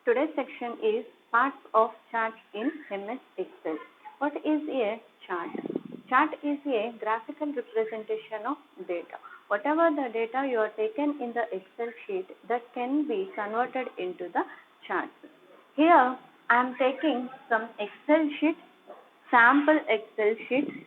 Today's section is parts of chart in MS Excel. What is a chart? Chart is a graphical representation of data. Whatever the data you are taken in the Excel sheet, that can be converted into the charts. Here I am taking some Excel sheet, sample Excel sheet.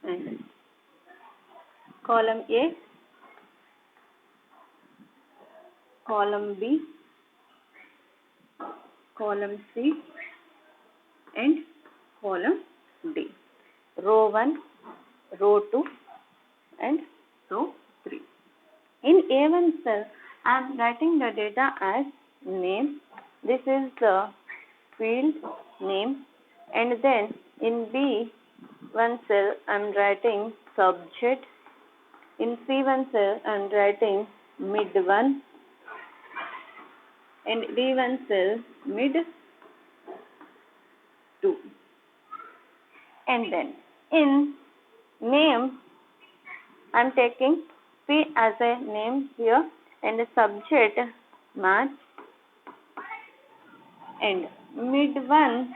And column A, column B, column C and column D. Row 1, row 2 and row 3. In A1 cell, I am writing the data as name. This is the field name, and then in B1 cell I am writing subject. In C1 cell I am writing mid1, and D1 cell mid2. And then in name I am taking P as a name here, and the subject match, and mid1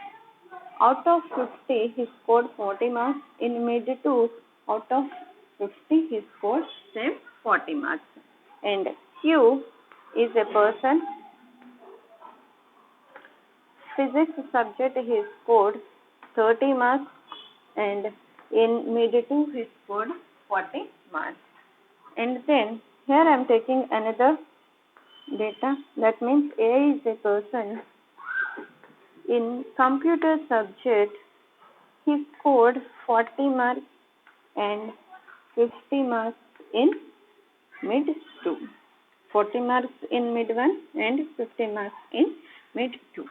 out of 50 he scored 40 marks. In mid2 out of 50 he scored same 40 marks. And Q is a person. Physics subject he scored 30 marks, and in mid2 he scored 40 marks. And then here I am taking another data, that means A is a person. In computer subject he scored 40 marks and 50 marks in mid2. 40 marks in mid1 and 50 marks in mid2.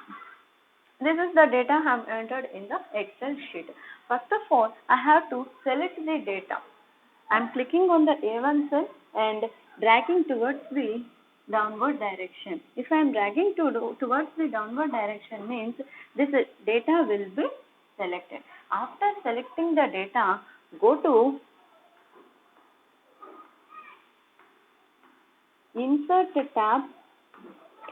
This is the data I have entered in the Excel sheet. First of all, I have to select the data. I am clicking on the A1 cell and dragging towards the downward direction. If I am dragging towards the downward direction, means this data will be selected. After selecting the data, go to Insert tab.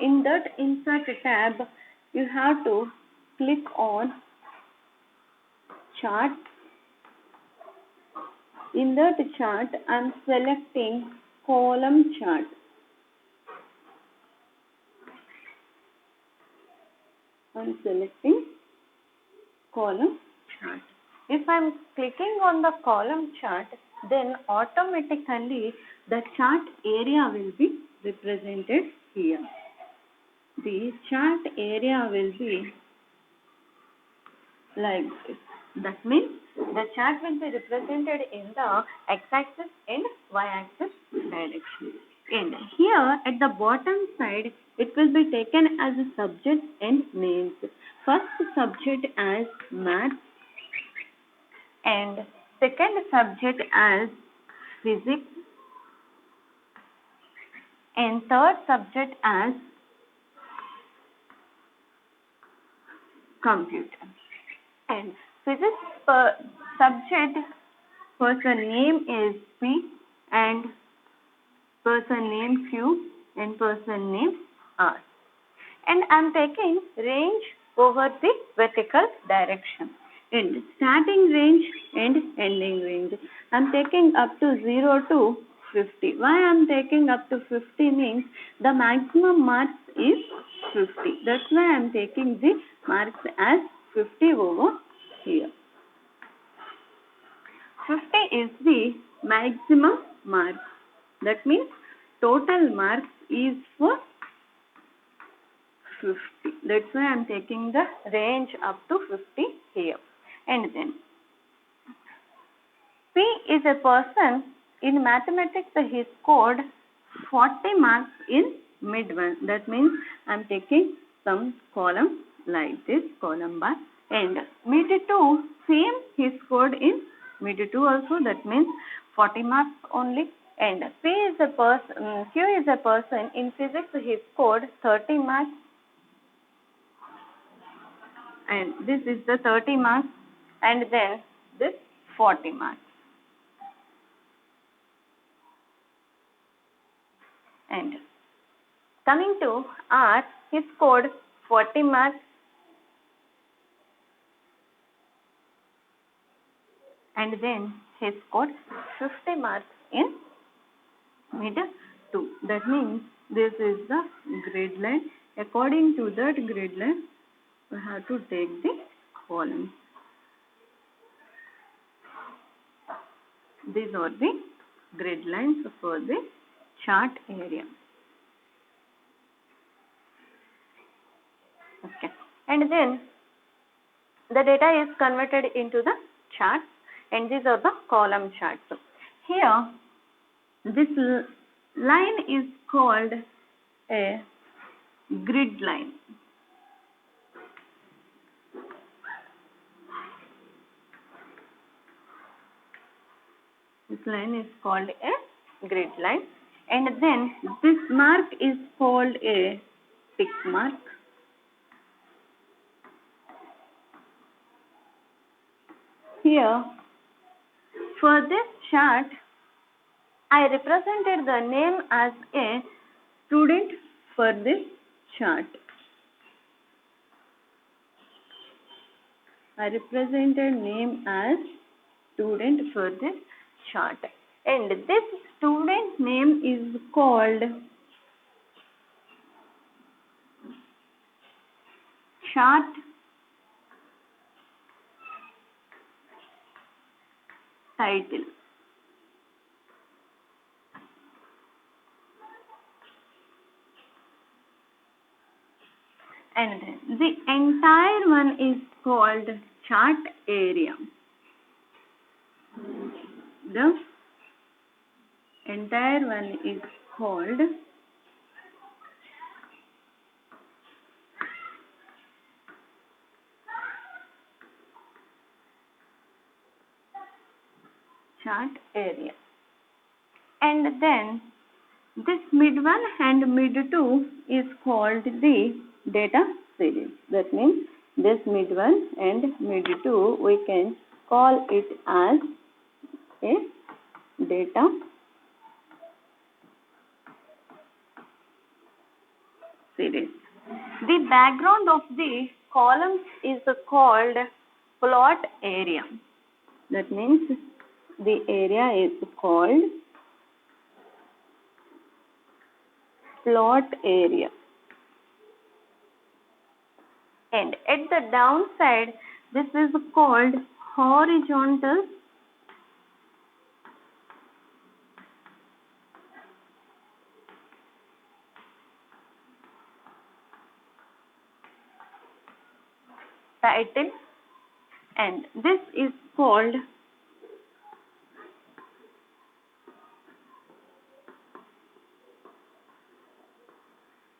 In that Insert tab, you have to click on Chart. In that chart, I am selecting column chart. I am selecting column chart. If I am clicking on the column chart, then automatically the chart area will be represented here. The chart area will be like this. That means the chart will be represented in the x-axis and y-axis direction. And here at the bottom side, it will be taken as a subject and names. First subject as math, and second subject as physics, and third subject as computer. And physics subject person name is P, and person name Q, and person name R. And I am taking range over the vertical direction. In starting range and ending range, I am taking up to 0 to 50. Why I am taking up to 50 means the maximum marks is 50. That's why I am taking the marks as 50 over here. 50 is the maximum marks. That means total marks is for 50. That's why I am taking the range up to 50 here. And then P is a person. In mathematics he scored 40 marks in mid1. That means I am taking some column like this, column bar. And mid2, same he scored in mid2 also. That means 40 marks only. And Q is a person. In physics he scored 30 marks. And this is the 30 marks. and then this 40 marks. And coming to R, he scored 40 marks and then he scored 50 marks in mid 2. That means this is the grade line. According to that grade line, we have to take the columns. These are the grid lines for the chart area. Okay. And then the data is converted into the charts, and these are the column charts. Here, this line is called a grid line. This line is called a grid line, and then this mark is called a tick mark. Here, for this chart, I represented the name as a student for this chart. I represented name as student for this chart. And this student name is called chart title. And then the entire one is called chart area. The entire one is called chart area. And then this mid 1 and mid 2 is called the data series. That means this mid 1 and mid 2 we can call it as a data series. The background of the columns is called plot area. That means the area is called plot area. And at the downside, this is called horizontal title, and this is called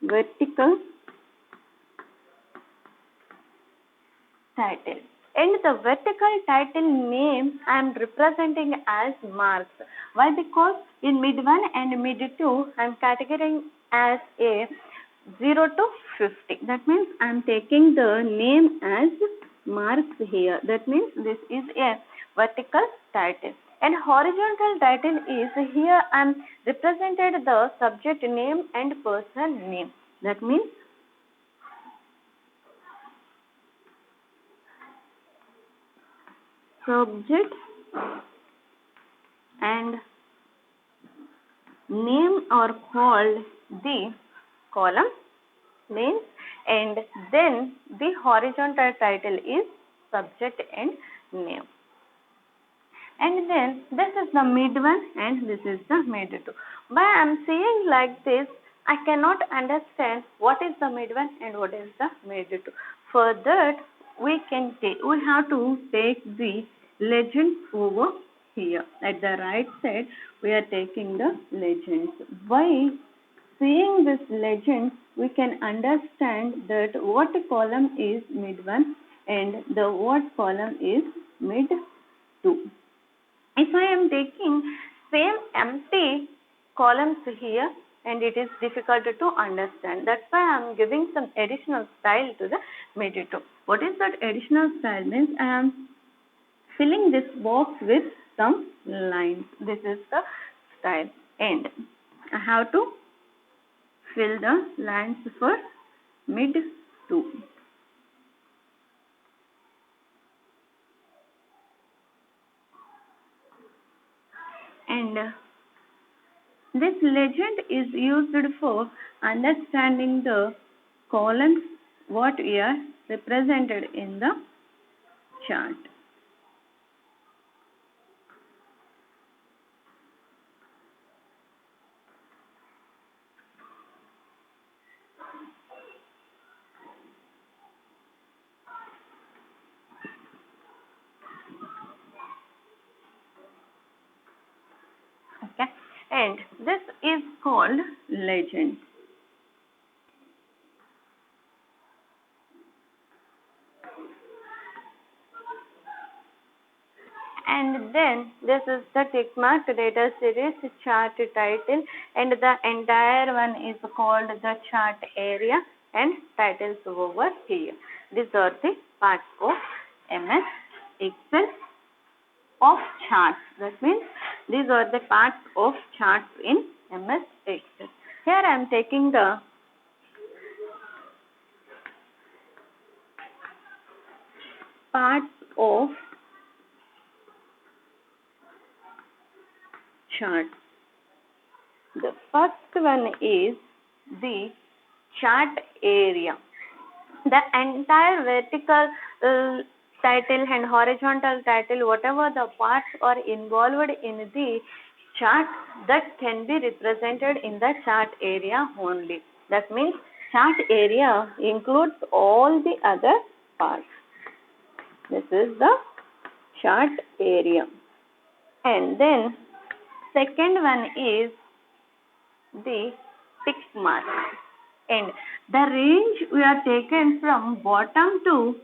vertical title. And the vertical title name I am representing as marks. Why? Because in mid 1 and mid 2 I am categorizing as a 0 to 50. That means I am taking the name as marks here. That means this is a vertical title. And horizontal title is here I am represented the subject name and person name. That means subject and name are called the column names, and then the horizontal title is subject and name. And then this is the mid 1 and this is the mid 2. Why I am saying like this, I cannot understand what is the mid 1 and what is the mid 2. For that, we have to take the legend over here. At the right side, we are taking the legends. By seeing this legend, we can understand that what column is mid 1 and the what column is mid 2. If I am taking same empty columns here, and it is difficult to understand. That's why I am giving some additional style to the mid 2. What is that additional style? Means I am filling this box with some lines. This is the style. And I have to fill the lines for mid 2. And this legend is used for understanding the columns what we are represented in the chart. Okay, and this is called legend. And then this is the tick mark data series chart title, and the entire one is called the chart area and titles over here. These are the parts of MS Excel of charts. That means these are the parts of charts in MS Excel. Here I am taking the parts of chart. The first one is the chart area. The entire vertical title and horizontal title, whatever the parts are involved in the chart, that can be represented in the chart area only. That means chart area includes all the other parts. This is the chart area. And then second one is the tick mark. And the range we are taken from bottom to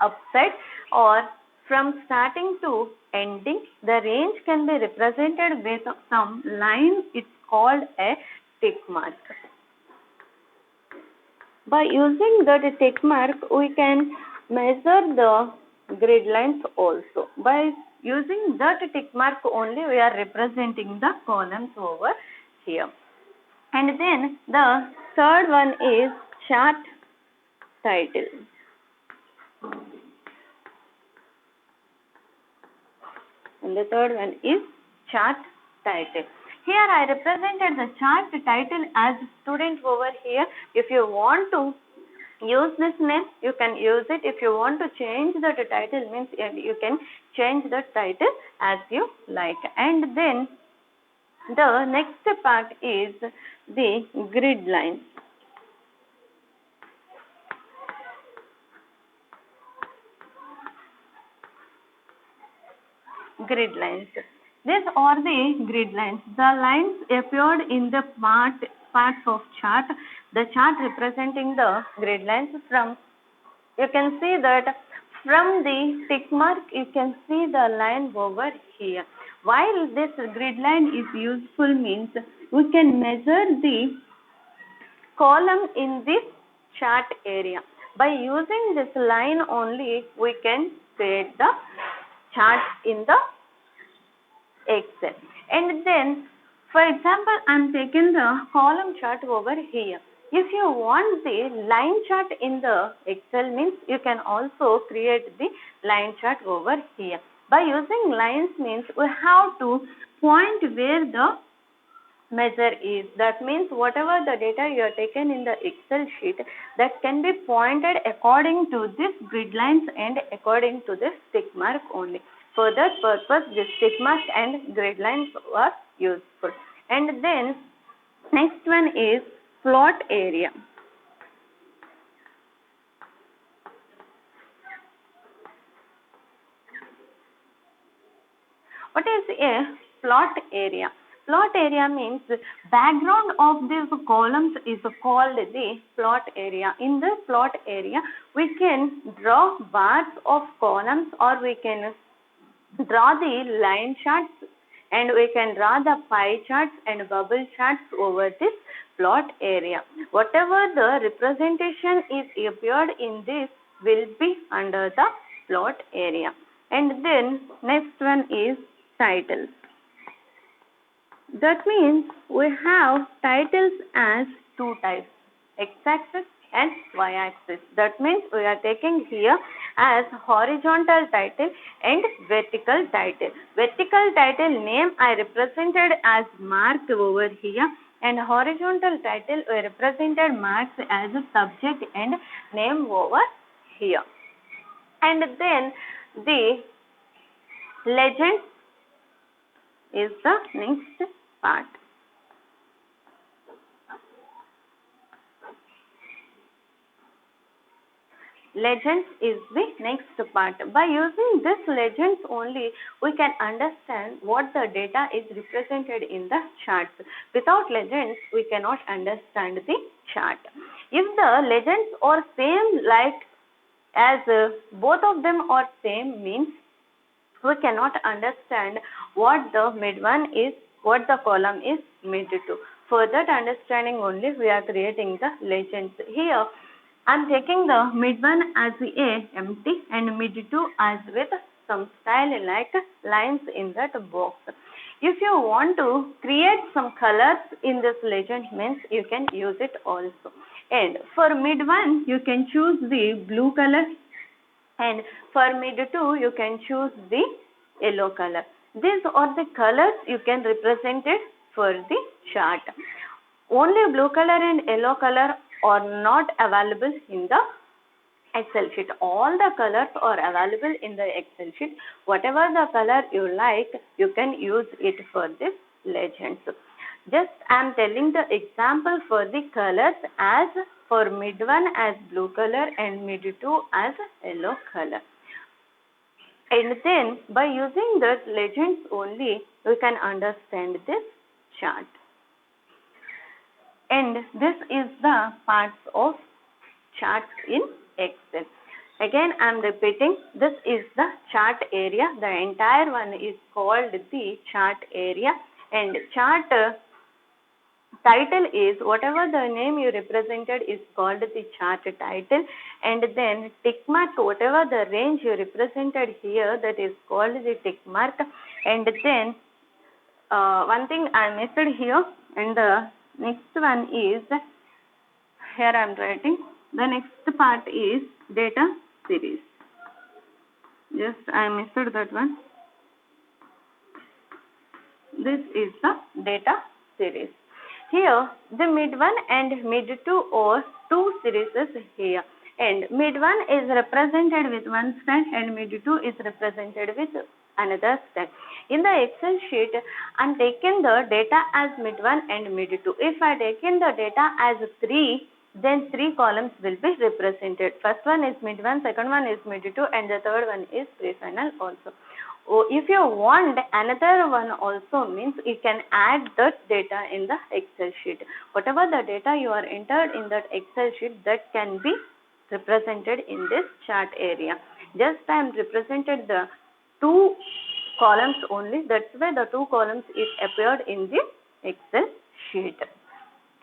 upside or from starting to ending. The range can be represented with some line. It's called a tick mark. By using that tick mark, we can measure the grid lines also. By using that tick mark only, we are representing the columns over here. And then the third one is chart title. And the third one is chart title. Here I represented the chart title as student over here. If you want to use this name, you can use it. If you want to change the title, means you can change the title as you like. And then the next part is the grid lines. Grid lines. These are the grid lines. The lines appeared in the parts of chart. The chart representing the grid lines. From you can see that from the tick mark you can see the line over here. While this grid line is useful means we can measure the column in this chart area. By using this line only we can create the chart in the Excel. And then for example I am taking the column chart over here. If you want the line chart in the Excel means you can also create the line chart over here. By using lines means we have to point where the measure is. That means whatever the data you are taken in the Excel sheet, that can be pointed according to this grid lines and according to this tick mark only. For that purpose this tick mark and grid lines are useful. And then next one is plot area. What is a plot area? Plot area means background of these columns is called the plot area. In the plot area we can draw bars of columns or we can draw the line charts and we can draw the pie charts and bubble charts over this plot area. Whatever the representation is appeared in this will be under the plot area. And then next one is titles. That means we have titles as two types, x-axis and y-axis. That means we are taking here as horizontal title and vertical title. Vertical title name I represented as mark over here, and horizontal title we represented marks as a subject and name over here. And then the legend is the next part. Legends is the next part. By using this legends only, we can understand what the data is represented in the charts. Without legends, we cannot understand the chart. If the legends are same, like as both of them are same, means we cannot understand what the mid one is, what the column is mid to. For that understanding only, we are creating the legends. Here I am taking the mid one as a empty and mid 2 as with some style like lines in that box. If you want to create some colors in this legend, means you can use it also. And for mid 1 you can choose the blue color, and for mid 2 you can choose the yellow color. These are the colors you can represent it for the chart. Only blue color and yellow color are not available in the Excel sheet. All the colors are available in the Excel sheet. Whatever the color you like, you can use it for this legends. Just I am telling the example for the colors, as for mid 1 as blue color and mid 2 as yellow color. And then by using this legends only, we can understand this chart. And this is the parts of charts in Excel. Again I am repeating, this is the chart area. The entire one is called the chart area, and chart title is whatever the name you represented is called the chart title, and then tick mark, whatever the range you represented here, that is called the tick mark. And then one thing I missed here, and the next one is, here I am writing, the next part is data series. Just I missed that one. This is the data series. Here the mid 1 and mid 2 are two series here, and mid 1 is represented with one style and mid 2 is represented with another style. In the Excel sheet, I am taking the data as mid 1 and mid 2. If I take in the data as 3, then 3 columns will be represented. First one is mid 1, second one is mid 2, and the third one is pre-final also. If you want another one also, means you can add that data in the Excel sheet. Whatever the data you are entered in that Excel sheet, that can be represented in this chart area. Just I am represented the 2 columns only. That's why the 2 columns is appeared in the Excel sheet.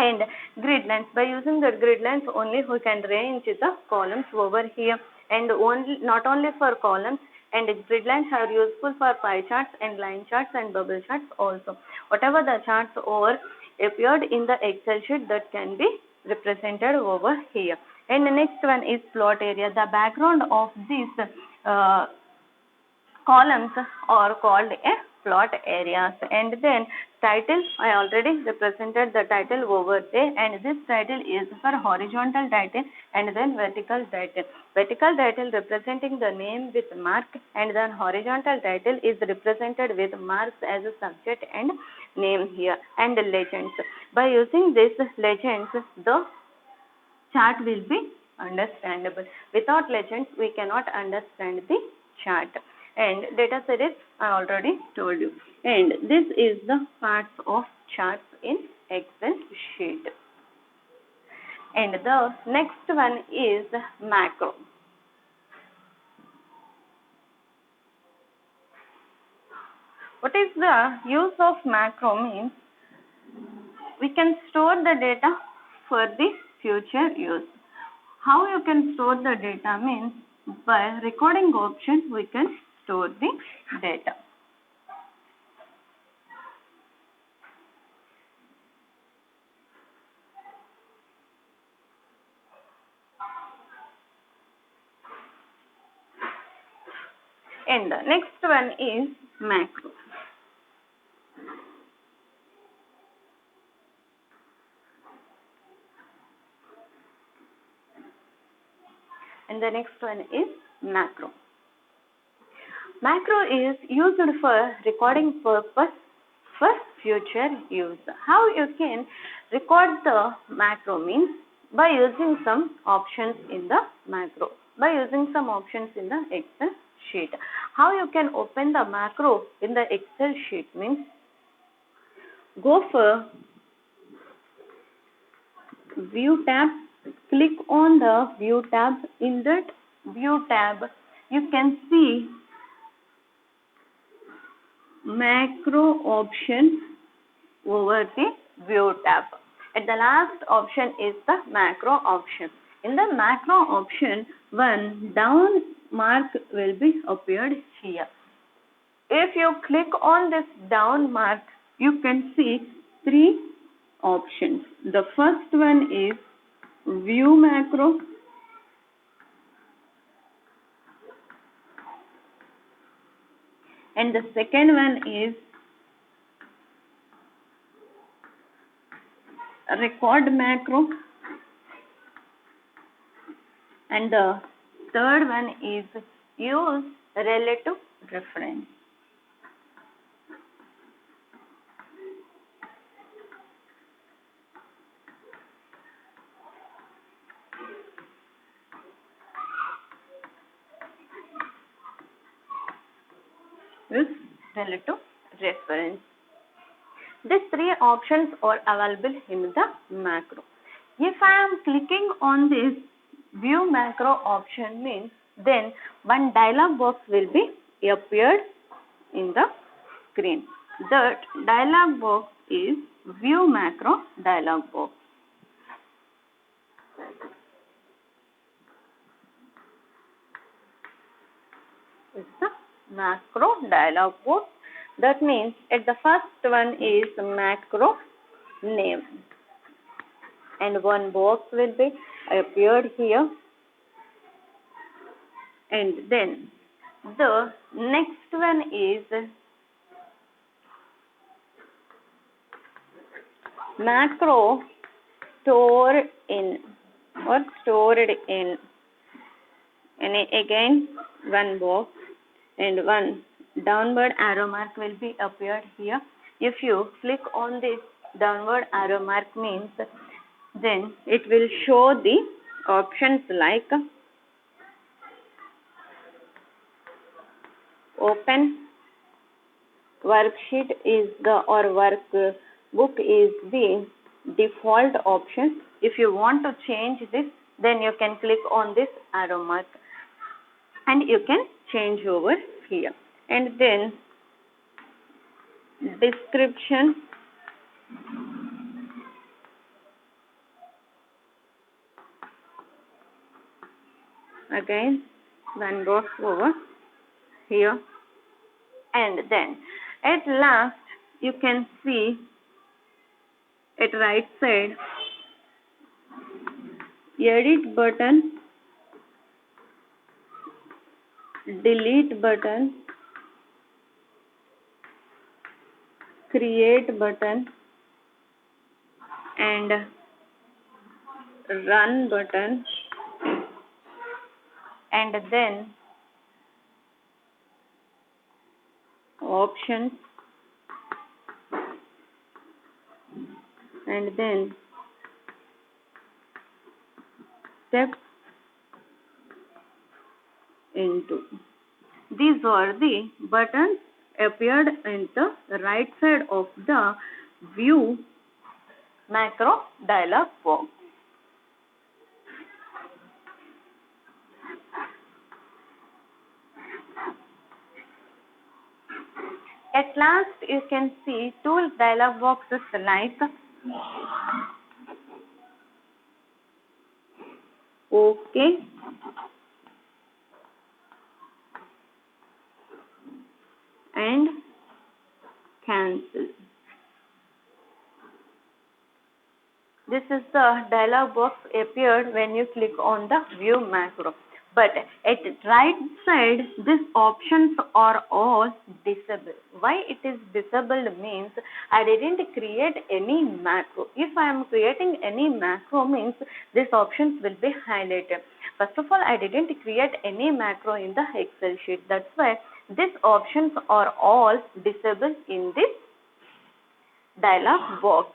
And grid lines, by using the grid lines only, we can arrange the columns over here, and only not only for columns, and grid lines are useful for pie charts and line charts and bubble charts also. Whatever the charts are appeared in the Excel sheet, that can be represented over here. And the next one is plot area. The background of these columns are called a plot areas. And then title, I already represented the title over there, and this title is for horizontal title and then vertical title. Vertical title representing the name with mark, and then horizontal title is represented with marks as a subject and name here, and legends. By using this legends, the chart will be understandable. Without legends, we cannot understand the chart. And data series I already told you. And this is the parts of charts in Excel sheet. And the next one is macro. What is the use of macro means? We can store the data for the future use. How you can store the data means, by recording option we can store the data. And the next one is macro. And the next one is macro. Macro is used for recording purpose for future use. How you can record the macro means by using some options in the macro, by using some options in the Excel sheet. How you can open the macro in the Excel sheet means go for view tab, click on the view tab. In that view tab you can see macro option over the view tab. At the last option is the macro option. In the macro option, one down mark will be appeared here. If you click on this down mark, you can see three options. The first one is view macro. And the second one is record macro. And the third one is use relative reference. Use relative reference. These three options are available in the macro. If I am clicking on this view macro option means then one dialog box will be appeared in the screen. That dialog box is view macro dialog box. It's the macro dialog box. That means at the first one is macro name and one box will be appeared here, and then the next one is macro store in or stored in, and again one box and one downward arrow mark will be appeared here. If you click on this downward arrow mark means then it will show the options like open worksheet is the or workbook is the default option. If you want to change this, then you can click on this arrow mark and you can change over here. And then description, again one box over here, and then at last you can see at right side edit button, delete button, create button and run button, and then options, and then step into. These are the buttons appeared in the right side of the view macro dialog box. At last you can see tool dialog boxes like OK, and cancel. This is the dialog box appeared when you click on the view macro. But at right side, these options are all disabled. Why it is disabled means I didn't create any macro. If I am creating any macro means these options will be highlighted. First of all, I didn't create any macro in the Excel sheet. That's why these options are all disabled in this dialog box.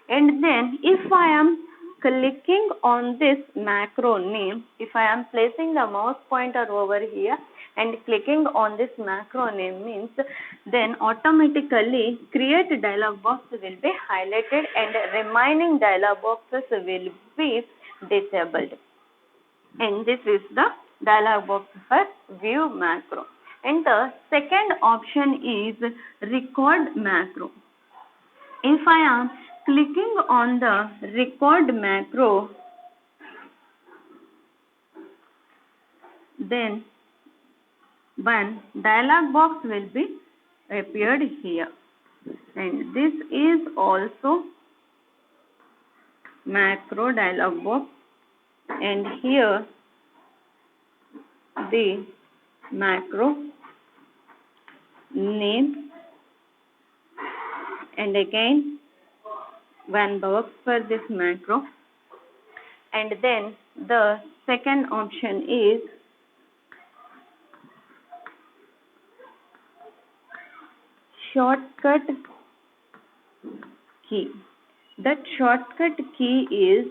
And then if I am clicking on this macro name, if I am placing the mouse pointer over here and clicking on this macro name means then automatically create dialog box will be highlighted and remaining dialog boxes will be disabled. And this is the dialog box for view macro. And the second option is record macro. If I am clicking on the record macro, then one dialog box will be appeared here, and this is also macro dialog box, and here the macro name, and again one box for this macro. And then the second option is shortcut key. That shortcut key is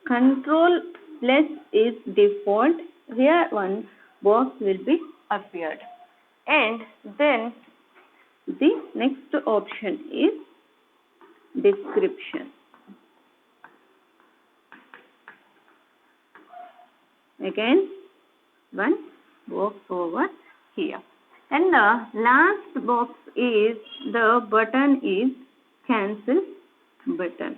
Control plus is default. Here one box will be appeared. And then the next option is description. Again one box over here. And the last box is the button is cancel button.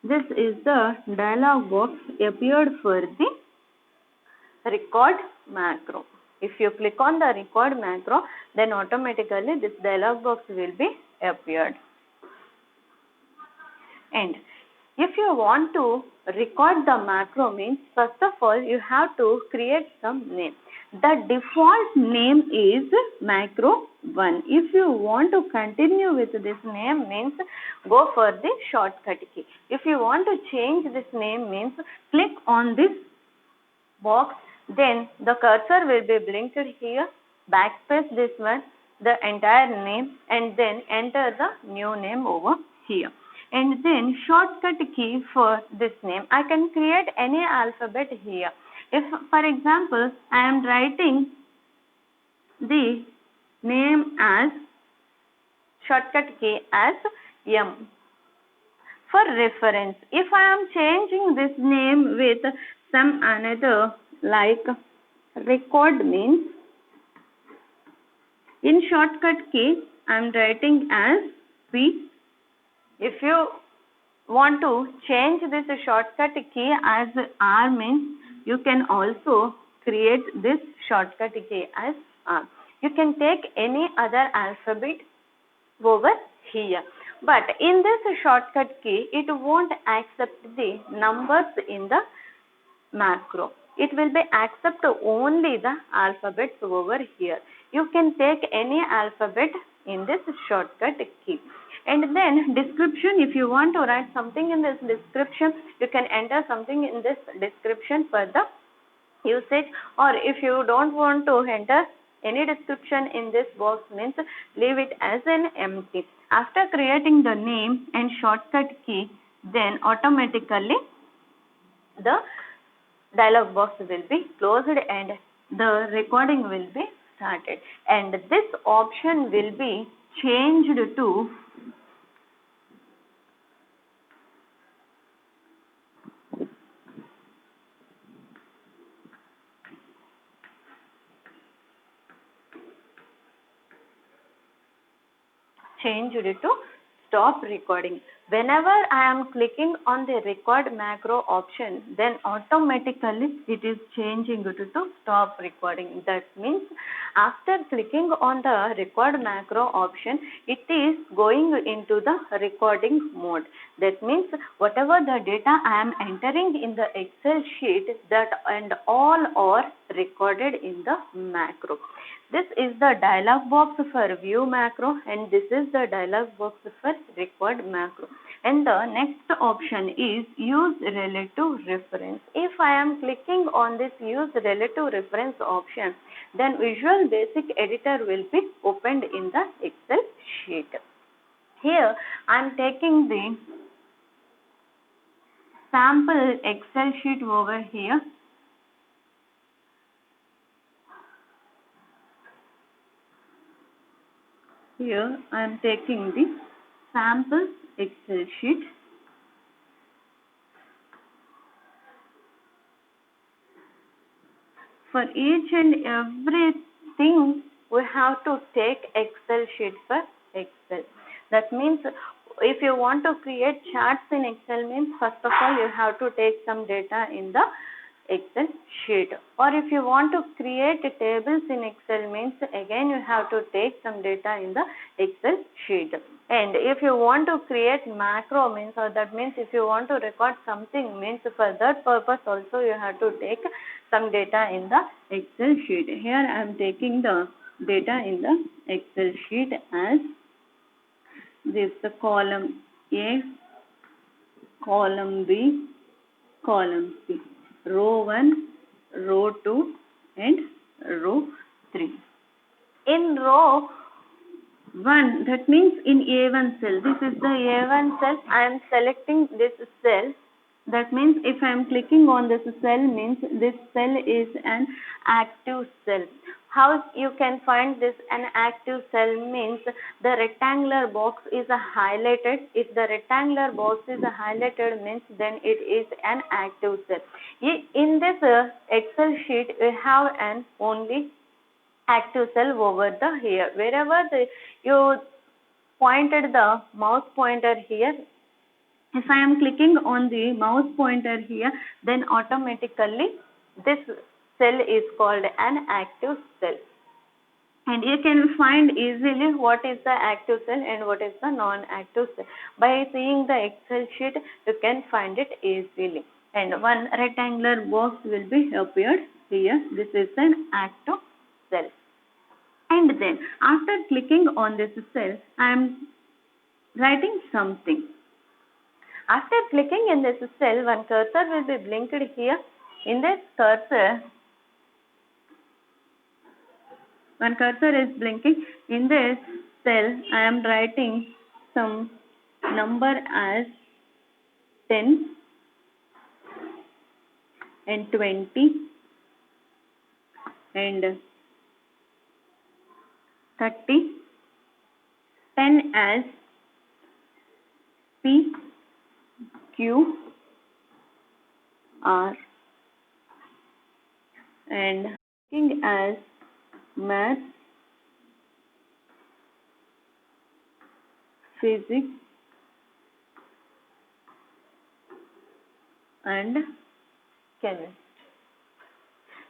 This is the dialog box appeared for the record macro. If you click on the record macro, then automatically this dialog box will be appeared. And if you want to record the macro means, first of all, you have to create some name. The default name is macro 1. If you want to continue with this name means go for the shortcut key. If you want to change this name means click on this box, then the cursor will be blinked here, backspace this one, the entire name, and then enter the new name over here. And then shortcut key for this name. I can create any alphabet here. If for example I am writing the name as shortcut key as M. For reference, if I am changing this name with some another like record means, in shortcut key I am writing as P. If you want to change this shortcut key as R means, you can also create this shortcut key as R. You can take any other alphabet over here. But in this shortcut key, it won't accept the numbers in the macro. It will be accept only the alphabets over here. You can take any alphabet in this shortcut key. And then description, if you want to write something in this description, you can enter something in this description for the usage, or if you don't want to enter any description in this box means leave it as an empty. After creating the name and shortcut key, then automatically the dialog box will be closed and the recording will be started. And this option will be changed to stop recording. Whenever I am clicking on the record macro option, then automatically it is changing to stop recording. That means after clicking on the record macro option, it is going into the recording mode. That means whatever the data I am entering in the Excel sheet, that and all are recorded in the macro. This is the dialog box for view macro, and this is the dialog box for record macro. And the next option is use relative reference. If I am clicking on this use relative reference option, then Visual Basic Editor will be opened in the Excel sheet. Here I am taking the sample Excel sheet over here. Here I am taking the sample Excel sheet. For each and everything, we have to take Excel sheet for Excel. That means if you want to create charts in Excel means first of all you have to take some data in the Excel sheet, or if you want to create tables in Excel means again you have to take some data in the Excel sheet. And if you want to create macro means, or that means if you want to record something means, for that purpose also you have to take some data in the Excel sheet. Here I am taking the data in the Excel sheet as this: the column A, column B, column C, row 1, row 2 and row 3. In row 1, that means in A1 cell, this is the A1 cell, I am selecting this cell. That means if I am clicking on this cell means this cell is an active cell. How you can find this an active cell means the rectangular box is highlighted. If the rectangular box is highlighted means then it is an active cell. In this Excel sheet we have an only active cell over the here. Wherever you pointed the mouse pointer here, if I am clicking on the mouse pointer here, then automatically this cell is called an active cell. And you can find easily what is the active cell and what is the non-active cell. By seeing the Excel sheet, you can find it easily. And one rectangular box will be appeared here. This is an active cell. And then after clicking on this cell, I am writing something. After clicking in this cell, one cursor will be blinked here. In this cursor, one cursor is blinking. In this cell, I am writing some number as 10 and 20 and 30, 10 as P, Q, R, and looking as math, physics, and chemistry.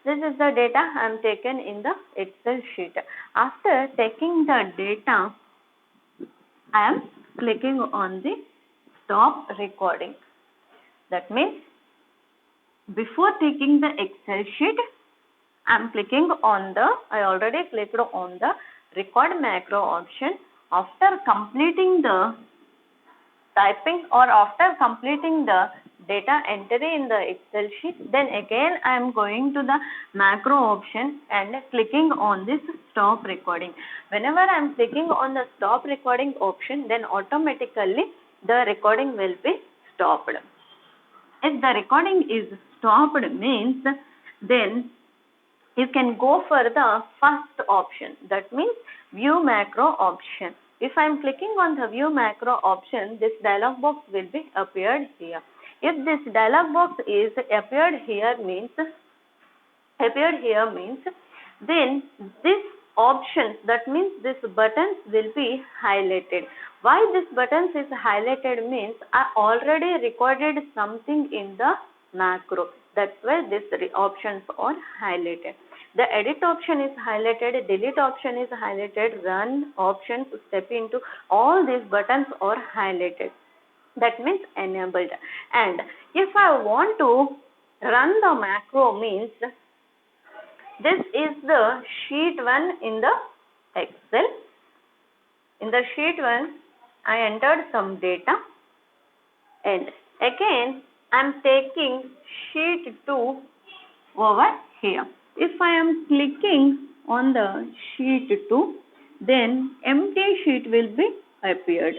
This is the data I am taken in the Excel sheet. After taking the data, I am clicking on the stop recording. That means before taking the Excel sheet, I am clicking on the, I already clicked on the record macro option. After completing the typing or after completing the data entry in the Excel sheet, then again I am going to the macro option and clicking on this stop recording. Whenever I am clicking on the stop recording option, then automatically the recording will be stopped. If the recording is stopped means, then you can go for the first option, that means view macro option. If I am clicking on the view macro option, this dialog box will be appeared here. If this dialog box is appeared here means, then this options, that means this buttons will be highlighted. Why this buttons is highlighted means I already recorded something in the macro. That's why these options are highlighted. The edit option is highlighted, delete option is highlighted, run options, step into, all these buttons are highlighted. That means enabled. And if I want to run the macro means, this is the sheet 1 in the Excel. In the sheet 1, I entered some data, and again I am taking sheet 2 over here. If I am clicking on the sheet 2, then empty sheet will be appeared.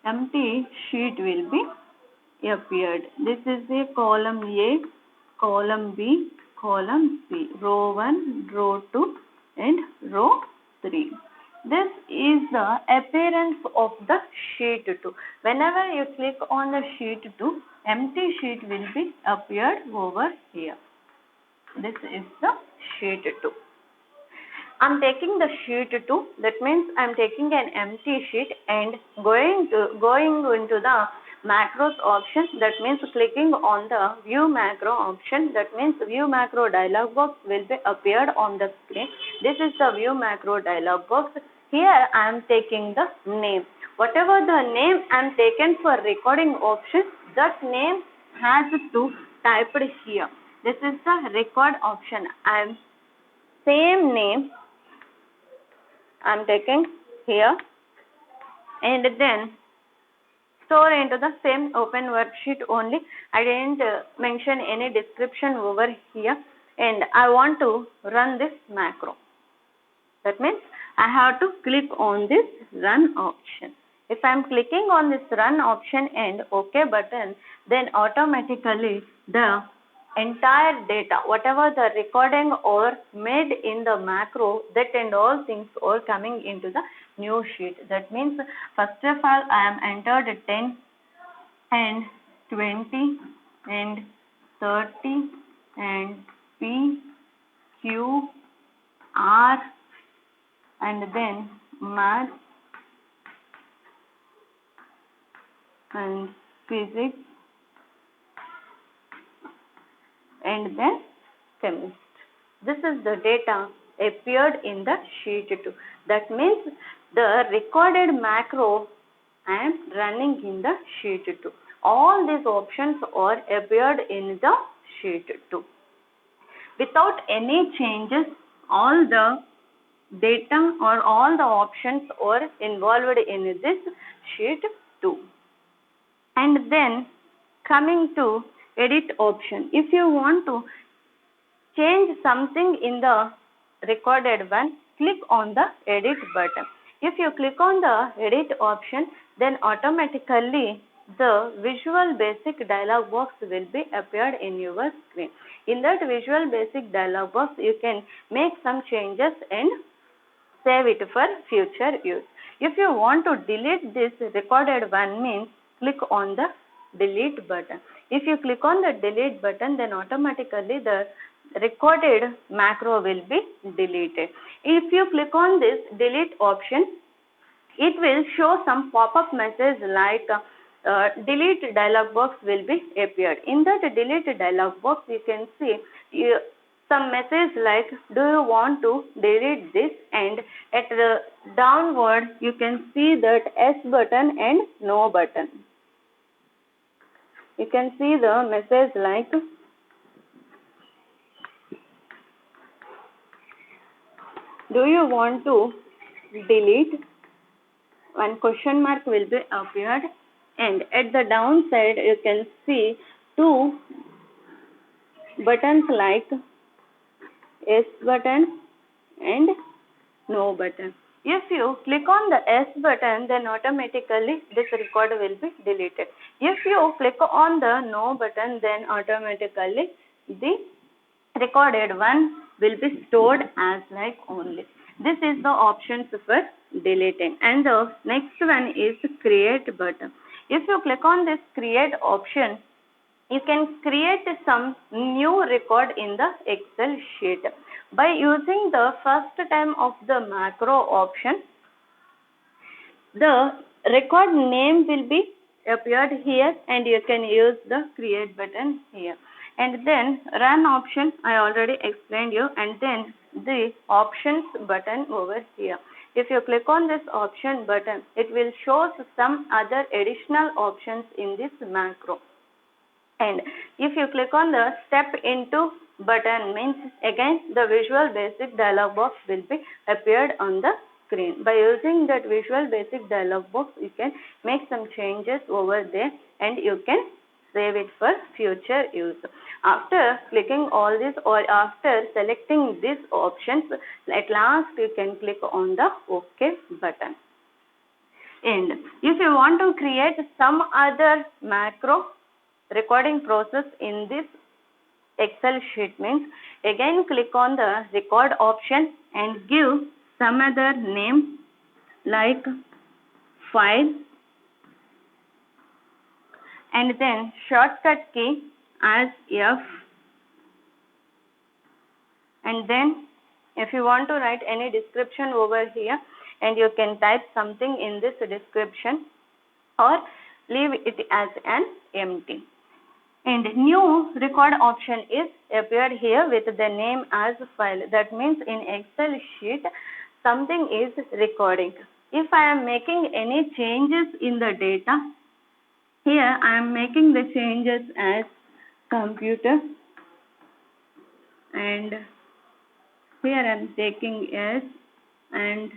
Empty sheet will be appeared. This is a column A, column B, column C, row 1, row 2 and row 3. This is the appearance of the sheet 2. Whenever you click on the sheet 2, empty sheet will be appeared over here. This is the sheet 2. I am taking the sheet 2, that means I am taking an empty sheet and going into the macros option, that means clicking on the view macro option, that means view macro dialog box will be appeared on the screen. This is the view macro dialog box. Here I am taking the name. Whatever the name I am taken for recording option, that name has to typed here. This is the record option. I am same name I am taking here and then store into the same open worksheet only. I didn't mention any description over here, and I want to run this macro. That means I have to click on this run option. If I am clicking on this run option and OK button, then automatically the entire data, whatever the recording or made in the macro, that and all things are coming into the new sheet. That means first of all I am entered 10 and 20 and 30 and P, Q, R and then math and physics and then chemistry. This is the data appeared in the sheet 2. That means the recorded macro I am running in the sheet 2. All these options are appeared in the sheet 2. Without any changes, all the data or all the options are involved in this sheet 2. And then coming to edit option. If you want to change something in the recorded one, click on the edit button. If you click on the edit option, then automatically the Visual Basic dialog box will be appeared in your screen. In that Visual Basic dialog box, you can make some changes and save it for future use. If you want to delete this recorded one means, click on the delete button. If you click on the delete button, then automatically the recorded macro will be deleted. If you click on this delete option, it will show some pop-up message like delete dialog box will be appeared. In that delete dialog box, you can see some message like, do you want to delete this? And at the downward, you can see that S button and no button. You can see the message like, do you want to delete? One question mark will be appeared, and at the downside you can see two buttons like S button and no button. If you click on the S button, then automatically this record will be deleted. If you click on the no button, then automatically the recorded one will be stored as like only. This is the options for deleting. And the next one is create button. If you click on this create option, you can create some new record in the Excel sheet. By using the first time of the macro option, the record name will be appeared here and you can use the create button here. And then run option I already explained you, and then the options button over here. If you click on this option button, it will show some other additional options in this macro. And if you click on the step into button, means again the Visual Basic dialog box will be appeared on the screen. By using that Visual Basic dialog box, you can make some changes over there and you can save it for future use. After clicking all this or after selecting these options, at last you can click on the OK button. And if you want to create some other macro recording process in this Excel sheet, means again click on the record option and give some other name like file, and then shortcut key as F, and then if you want to write any description over here, and you can type something in this description or leave it as an empty. And new record option is appeared here with the name as file. That means in Excel sheet something is recording. If I am making any changes in the data, here I am making the changes as computer, and here I am taking S, and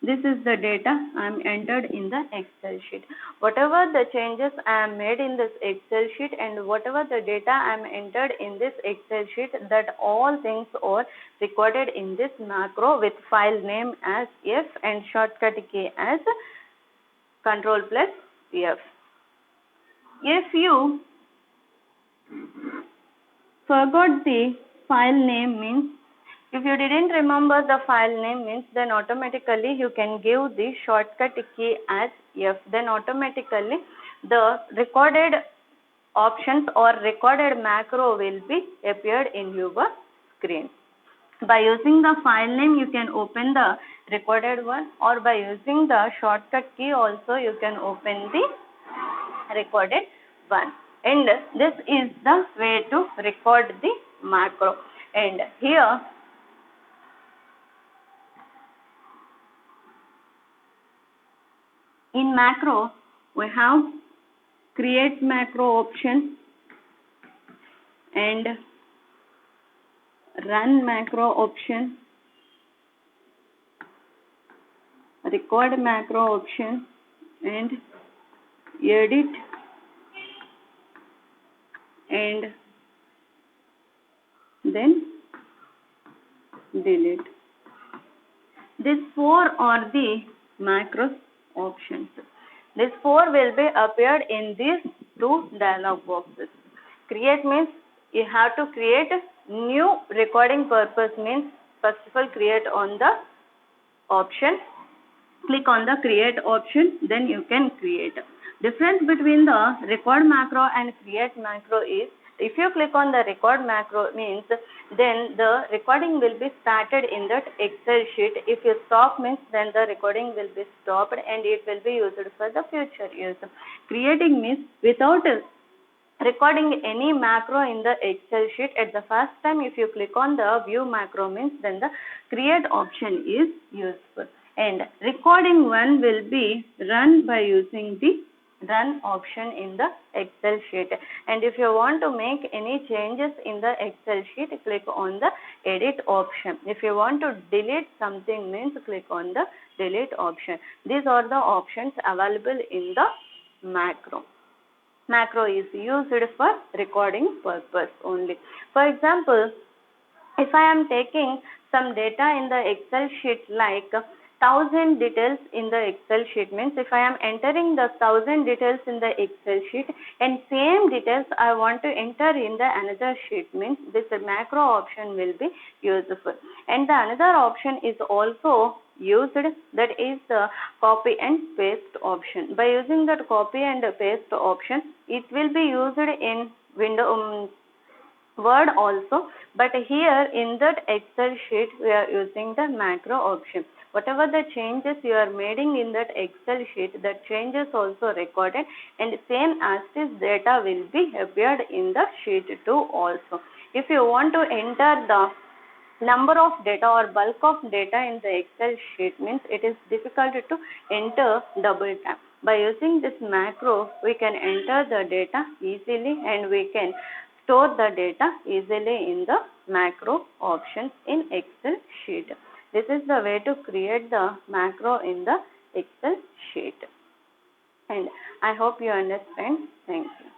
this is the data I am entered in the Excel sheet. Whatever the changes I am made in this Excel sheet and whatever the data I am entered in this Excel sheet, that all things are recorded in this macro with file name as F and shortcut key as Control plus F. If you forgot the file name, means if you didn't remember the file name, means then automatically you can give the shortcut key as F. Then automatically the recorded options or recorded macro will be appeared in your screen. By using the file name, you can open the recorded one, or by using the shortcut key also you can open the recorded one. And this is the way to record the macro. And here in macro, we have create macro option and run macro option, record macro option, and edit and then delete. These four are the macro options. These four will be appeared in these two dialog boxes. Create means you have to create new recording purpose, means first of all create on the option, click on the create option, then you can create. Difference between the record macro and create macro is, if you click on the record macro, means then the recording will be started in that Excel sheet. If you stop, means then the recording will be stopped and it will be used for the future use. Creating means without recording any macro in the Excel sheet, at the first time if you click on the view macro, means then the create option is useful. And recording one will be run by using the run option in the Excel sheet. And if you want to make any changes in the Excel sheet, click on the edit option. If you want to delete something, means click on the delete option. These are the options available in the macro. Macro is used for recording purpose only. For example, if I am taking some data in the Excel sheet like 1000 details in the Excel sheet, means if I am entering the 1000 details in the Excel sheet and same details I want to enter in the another sheet, means this macro option will be useful. And the another option is also used, that is the copy and paste option. By using that copy and paste option, it will be used in window Word also, but here in that Excel sheet we are using the macro option. Whatever the changes you are making in that Excel sheet, that changes also recorded, and same as this data will be appeared in the sheet 2 also. If you want to enter the number of data or bulk of data in the Excel sheet, means it is difficult to enter double tap. By using this macro, we can enter the data easily and we can store the data easily in the macro options in Excel sheet. This is the way to create the macro in the Excel sheet. And I hope you understand. Thank you.